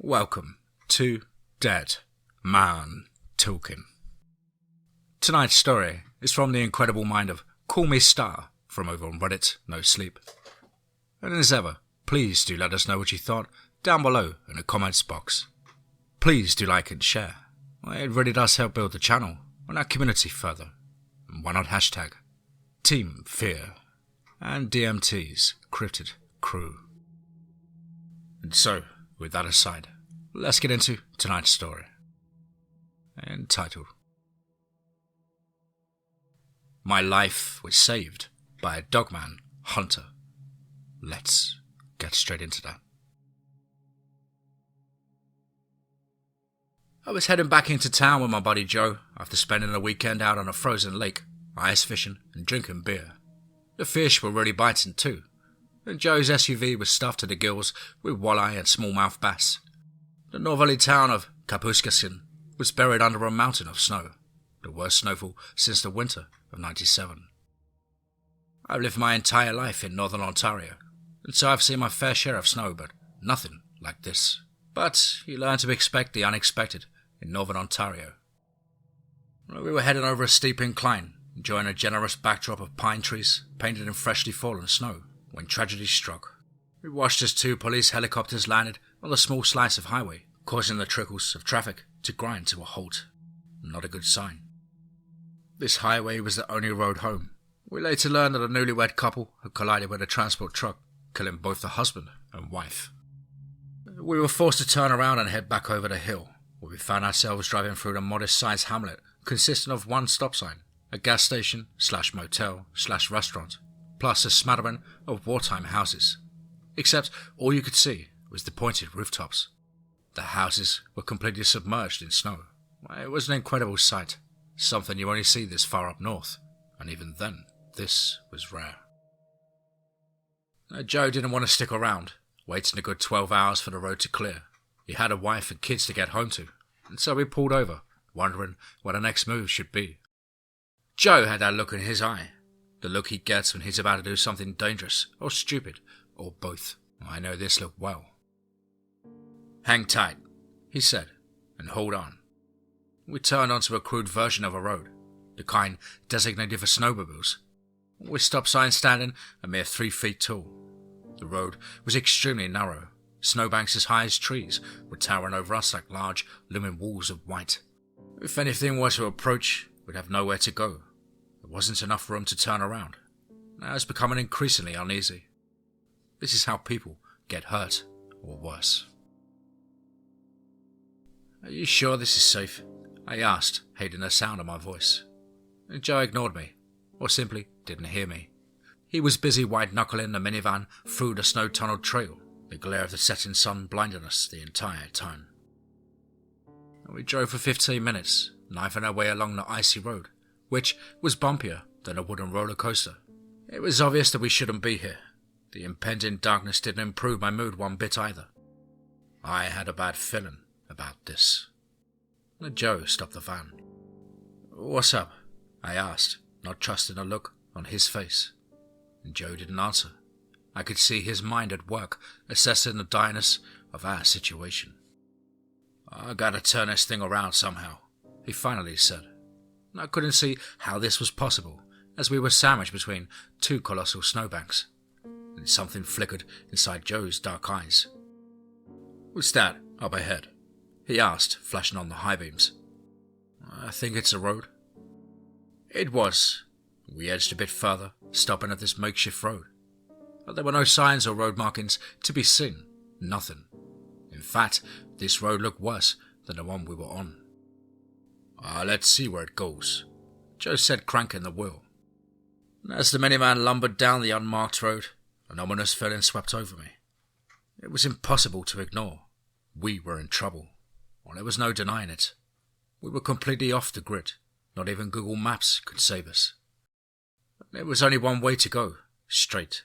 Welcome to Dead Man Talking. Tonight's story is from the incredible mind of CallMeStarr from over on Reddit, No Sleep. And as ever, please do let us know what you thought down below in the comments box. Please do like and share. It really does help build the channel and our community further. And why not hashtag TeamFEAR and DMT's Cryptid crew. And so, with that aside, let's get into tonight's story. Entitled, My Life Was Saved by a Dogman Hunter. Let's get straight into that. I was heading back into town with my buddy Joe after spending a weekend out on a frozen lake, ice fishing and drinking beer. The fish were really biting too, and Joe's SUV was stuffed to the gills with walleye and smallmouth bass. The northerly town of Kapuskasing was buried under a mountain of snow, the worst snowfall since the winter of '97. I've lived my entire life in northern Ontario, and so I've seen my fair share of snow, but nothing like this. But you learn to expect the unexpected in northern Ontario. We were heading over a steep incline, enjoying a generous backdrop of pine trees painted in freshly fallen snow, when tragedy struck. We watched as two police helicopters landed on the small slice of highway, causing the trickles of traffic to grind to a halt. Not a good sign. This highway was the only road home. We later learned that a newlywed couple had collided with a transport truck, killing both the husband and wife. We were forced to turn around and head back over the hill, where we found ourselves driving through a modest-sized hamlet consisting of one stop sign, a gas station / motel / restaurant, plus a smattering of wartime houses. Except all you could see was the pointed rooftops. The houses were completely submerged in snow. It was an incredible sight, something you only see this far up north, and even then, this was rare. Joe didn't want to stick around, waiting a good 12 hours for the road to clear. He had a wife and kids to get home to, and so we pulled over, wondering what the next move should be. Joe had that look in his eye, the look he gets when he's about to do something dangerous or stupid, or both. I know this look well. Hang tight, he said, and hold on. We turned onto a crude version of a road, the kind designated for snowmobiles, with stop signs standing a mere 3 feet tall. The road was extremely narrow. Snowbanks as high as trees were towering over us like large, looming walls of white. If anything were to approach, we'd have nowhere to go. There wasn't enough room to turn around. I was becoming increasingly uneasy. This is how people get hurt, or worse. Are you sure this is safe? I asked, hating the sound of my voice. Joe ignored me, or simply didn't hear me. He was busy white-knuckling the minivan through the snow-tunneled trail, the glare of the setting sun blinding us the entire time. We drove for 15 minutes, knifing our way along the icy road, which was bumpier than a wooden roller coaster. It was obvious that we shouldn't be here. The impending darkness didn't improve my mood one bit either. I had a bad feeling about this. Joe stopped the van. What's up? I asked, not trusting the look on his face. Joe didn't answer. I could see his mind at work, assessing the direness of our situation. I gotta turn this thing around somehow, he finally said. I couldn't see how this was possible, as we were sandwiched between two colossal snowbanks. And something flickered inside Joe's dark eyes. What's that up ahead? He asked, flashing on the high beams. I think it's a road. It was. We edged a bit further, stopping at this makeshift road. But there were no signs or road markings to be seen. Nothing. In fact, this road looked worse than the one we were on. Let's see where it goes, Joe said, cranking the wheel. As the minivan lumbered down the unmarked road, an ominous feeling swept over me. It was impossible to ignore. We were in trouble. Well, there was no denying it. We were completely off the grid. Not even Google Maps could save us. There was only one way to go, straight.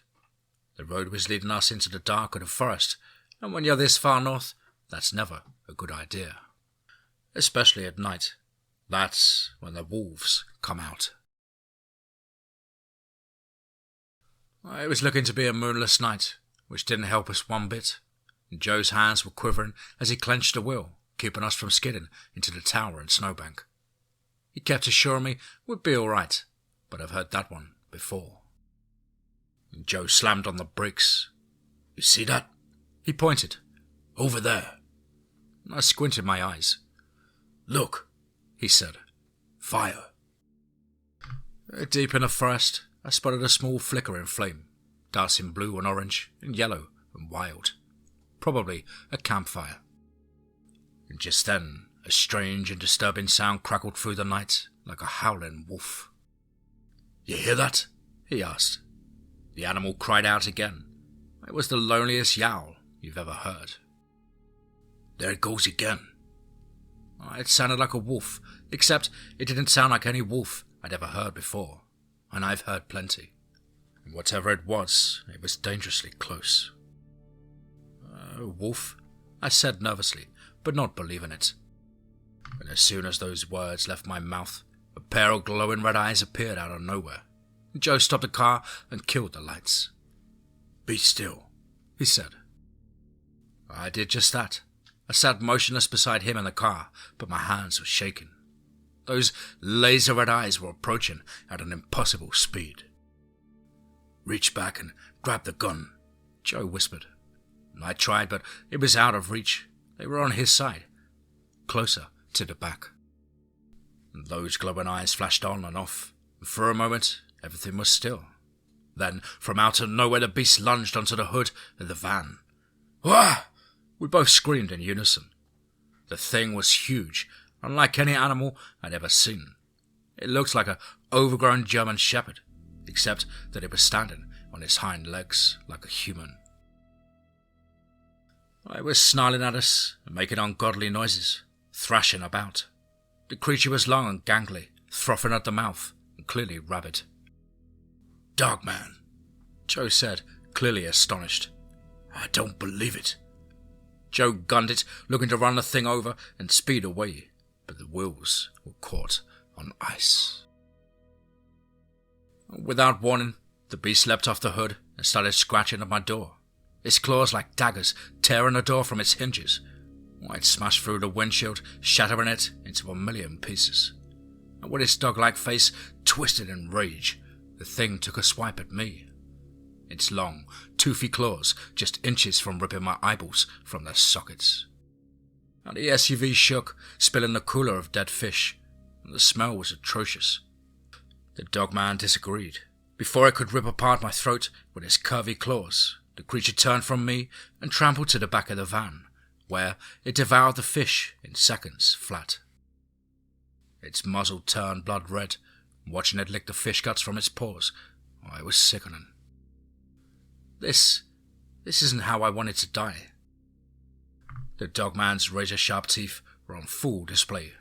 The road was leading us into the dark of the forest, and when you're this far north, that's never a good idea. Especially at night. That's when the wolves come out. It was looking to be a moonless night, which didn't help us one bit. Joe's hands were quivering as he clenched the wheel, keeping us from skidding into the tower and snowbank. He kept assuring me we'd be all right, but I've heard that one before. Joe slammed on the brakes. "You see that?" He pointed. "Over there." I squinted my eyes. "Look," he said. "Fire." Deep in the forest, I spotted a small flickering flame, dancing blue and orange and yellow and wild. Probably a campfire. And just then, a strange and disturbing sound crackled through the night like a howling wolf. "You hear that?" he asked. The animal cried out again. It was the loneliest yowl you've ever heard. "There it goes again." It sounded like a wolf, except it didn't sound like any wolf I'd ever heard before, and I've heard plenty. And whatever it was dangerously close. "Wolf?" I said nervously, but not believing it. And as soon as those words left my mouth, a pair of glowing red eyes appeared out of nowhere. Joe stopped the car and killed the lights. "Be still," he said. I did just that. I sat motionless beside him in the car, but my hands were shaking. Those laser red eyes were approaching at an impossible speed. "Reach back and grab the gun," Joe whispered. I tried, but it was out of reach. They were on his side, closer to the back. Those glowing eyes flashed on and off. For a moment, everything was still. Then, from out of nowhere, the beast lunged onto the hood of the van. "Wah!" We both screamed in unison. The thing was huge, unlike any animal I'd ever seen. It looked like an overgrown German shepherd, except that it was standing on its hind legs like a human. It was snarling at us and making ungodly noises, thrashing about. The creature was long and gangly, frothing at the mouth, and clearly rabid. "Dogman," Joe said, clearly astonished. "I don't believe it." Joe gunned it, looking to run the thing over and speed away, but the wheels were caught on ice. Without warning, the beast leapt off the hood and started scratching at my door, its claws like daggers tearing the door from its hinges. It smashed through the windshield, shattering it into a million pieces. And with its dog-like face twisted in rage, the thing took a swipe at me. Its long, toothy claws just inches from ripping my eyeballs from their sockets. And the SUV shook, spilling the cooler of dead fish, and the smell was atrocious. The dogman disagreed. Before it could rip apart my throat with its curvy claws, the creature turned from me and trampled to the back of the van, where it devoured the fish in seconds flat. Its muzzle turned blood red, watching it lick the fish guts from its paws. It was sickening. This isn't how I wanted to die. The dogman's razor-sharp teeth were on full display.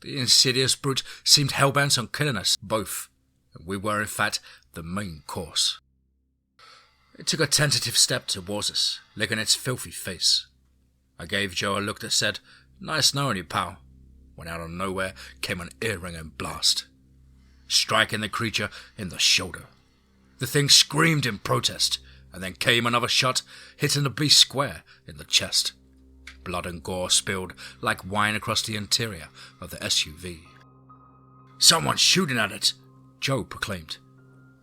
The insidious brute seemed hell-bent on killing us both, and we were in fact the main course. It took a tentative step towards us, licking its filthy face. I gave Joe a look that said, "Nice knowing you, pal," when out of nowhere came an ear-ringing blast, striking the creature in the shoulder. The thing screamed in protest, and then came another shot, hitting the beast square in the chest. Blood and gore spilled like wine across the interior of the SUV. "Someone's shooting at it," Joe proclaimed.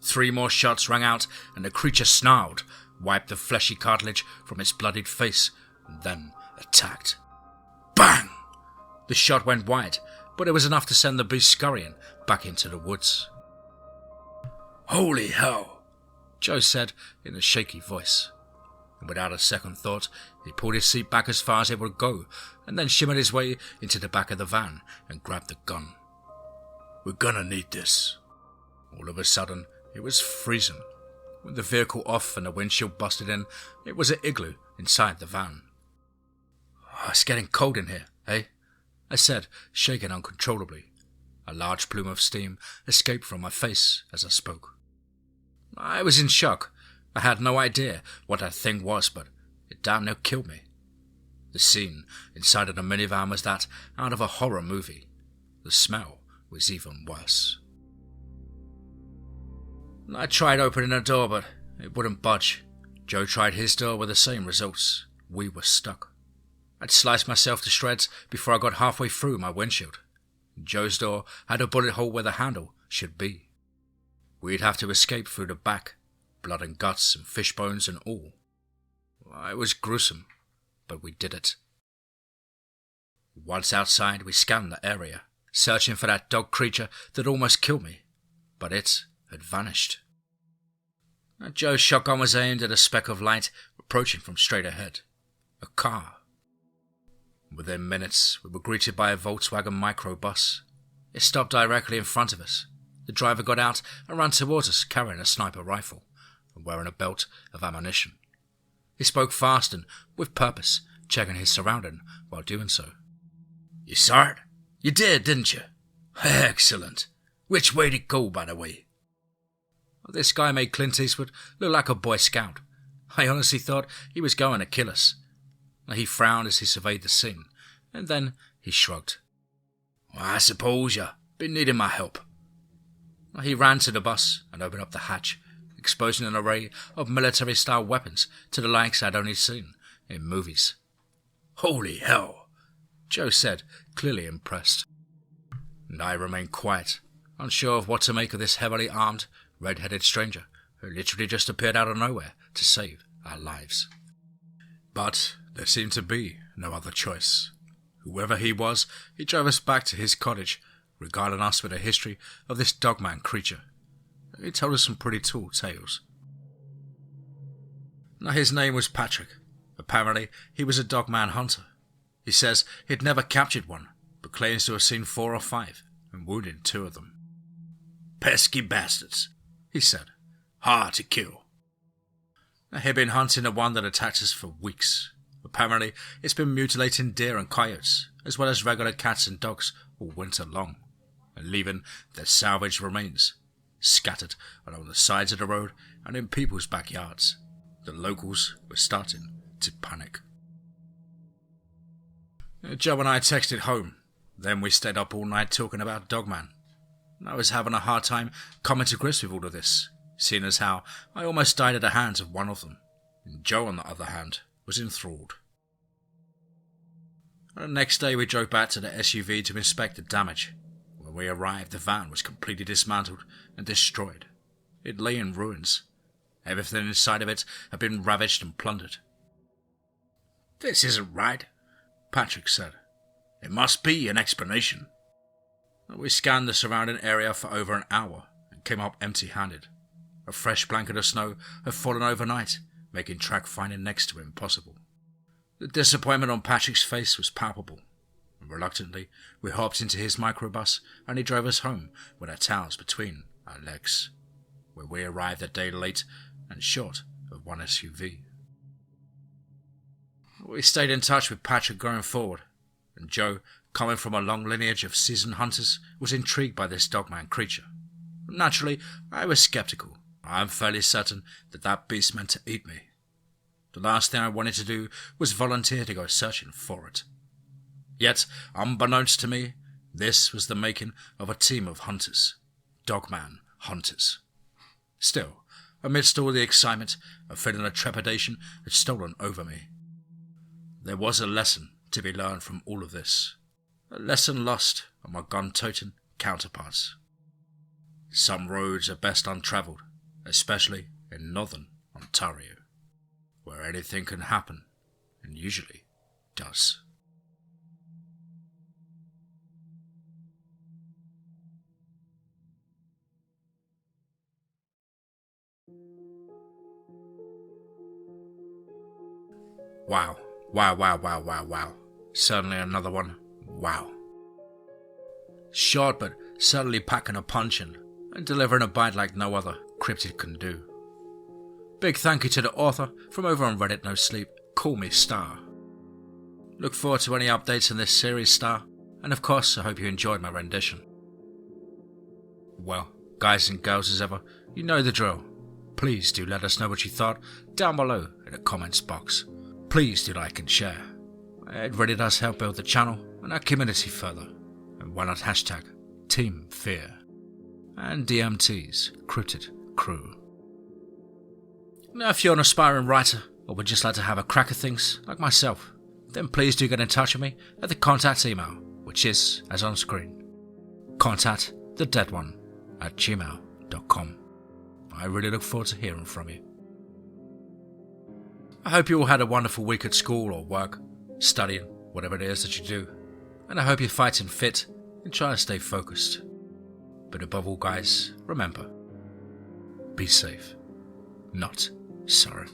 3 more shots rang out, and the creature snarled, wiped the fleshy cartilage from its bloodied face, and then attacked. Bang! The shot went wide, but it was enough to send the beast scurrying back into the woods. "Holy hell!" Joe said in a shaky voice. And without a second thought, he pulled his seat back as far as it would go, and then shimmered his way into the back of the van and grabbed the gun. "We're gonna need this." All of a sudden, it was freezing. With the vehicle off and the windshield busted in, it was an igloo inside the van. "It's getting cold in here, eh?" I said, shaking uncontrollably. A large plume of steam escaped from my face as I spoke. I was in shock. I had no idea what that thing was, but it damn near killed me. The scene inside of the minivan was that out of a horror movie. The smell was even worse. I tried opening the door, but it wouldn't budge. Joe tried his door with the same results. we were stuck. I'd sliced myself to shreds before I got halfway through my windshield. Joe's door had a bullet hole where the handle should be. We'd have to escape through the back, blood and guts and fish bones and all. It was gruesome, but we did it. Once outside, we scanned the area, searching for that dog creature that almost killed me, but it had vanished. Joe's shotgun was aimed at a speck of light approaching from straight ahead. A car. Within minutes, we were greeted by a Volkswagen microbus. It stopped directly in front of us. The driver got out and ran towards us carrying a sniper rifle and wearing a belt of ammunition. He spoke fast and with purpose, checking his surrounding while doing so. "You saw it? You did, didn't you? Excellent. Which way did it go, by the way?" This guy made Clint Eastwood look like a Boy Scout. I honestly thought he was going to kill us. He frowned as he surveyed the scene, and then he shrugged. "I suppose you've been needing my help." He ran to the bus and opened up the hatch, exposing an array of military-style weapons to the likes I'd only seen in movies. "Holy hell," Joe said, clearly impressed. And I remained quiet, unsure of what to make of this heavily armed, red-headed stranger who literally just appeared out of nowhere to save our lives. But there seemed to be no other choice. Whoever he was, he drove us back to his cottage, regaling us with a history of this Dogman creature. He told us some pretty tall tales. Now, his name was Patrick. Apparently, he was a Dogman hunter. He says he'd never captured one, but claims to have seen 4 or 5 and wounded 2 of them. "Pesky bastards," he said. "Hard to kill." He'd been hunting the one that attacked us for weeks. Apparently, it's been mutilating deer and coyotes, as well as regular cats and dogs all winter long, and leaving their salvaged remains scattered along the sides of the road and in people's backyards. The locals were starting to panic. Joe and I texted home. Then we stayed up all night talking about Dogman. I was having a hard time coming to grips with all of this, seeing as how I almost died at the hands of one of them, and Joe, on the other hand, was enthralled. The next day we drove back to the SUV to inspect the damage. When we arrived, the van was completely dismantled and destroyed. It lay in ruins. Everything inside of it had been ravaged and plundered. "This isn't right," Patrick said. "There must be an explanation." We scanned the surrounding area for over an hour and came up empty-handed. A fresh blanket of snow had fallen overnight, making track finding next to impossible. The disappointment on Patrick's face was palpable. Reluctantly, we hopped into his microbus and he drove us home with our towels between our legs, where we arrived a day late and short of one SUV. We stayed in touch with Patrick going forward, and Joe, coming from a long lineage of seasoned hunters, was intrigued by this Dogman creature. Naturally, I was skeptical. I am fairly certain that that beast meant to eat me. The last thing I wanted to do was volunteer to go searching for it. Yet, unbeknownst to me, this was the making of a team of hunters. Dogman hunters. Still, amidst all the excitement, a feeling of trepidation had stolen over me. There was a lesson to be learned from all of this. A lesson lost on my gun-toting counterparts. Some roads are best untravelled, especially in northern Ontario, where anything can happen, and usually does. Wow. Certainly another one. Wow. Short, but certainly packing a punch and delivering a bite like no other Cryptid can do. Big thank you to the author from over on Reddit No Sleep, CallMeStarr. Look forward to any updates in this series, Star, and of course I hope you enjoyed my rendition. Well, guys and girls as ever, you know the drill. Please do let us know what you thought down below in the comments box. Please do like and share. It really does help build the channel and our community further. And why not hashtag TeamFEAR and DMT's Cryptid Crew. Now if you're an aspiring writer, or would just like to have a crack at things like myself, then please do get in touch with me at the contact email, which is, as on screen, contactthedeadone@gmail.com. I really look forward to hearing from you. I hope you all had a wonderful week at school or work, studying, whatever it is that you do, and I hope you're fighting fit and trying to stay focused. But above all, guys, remember, be safe, not sorry.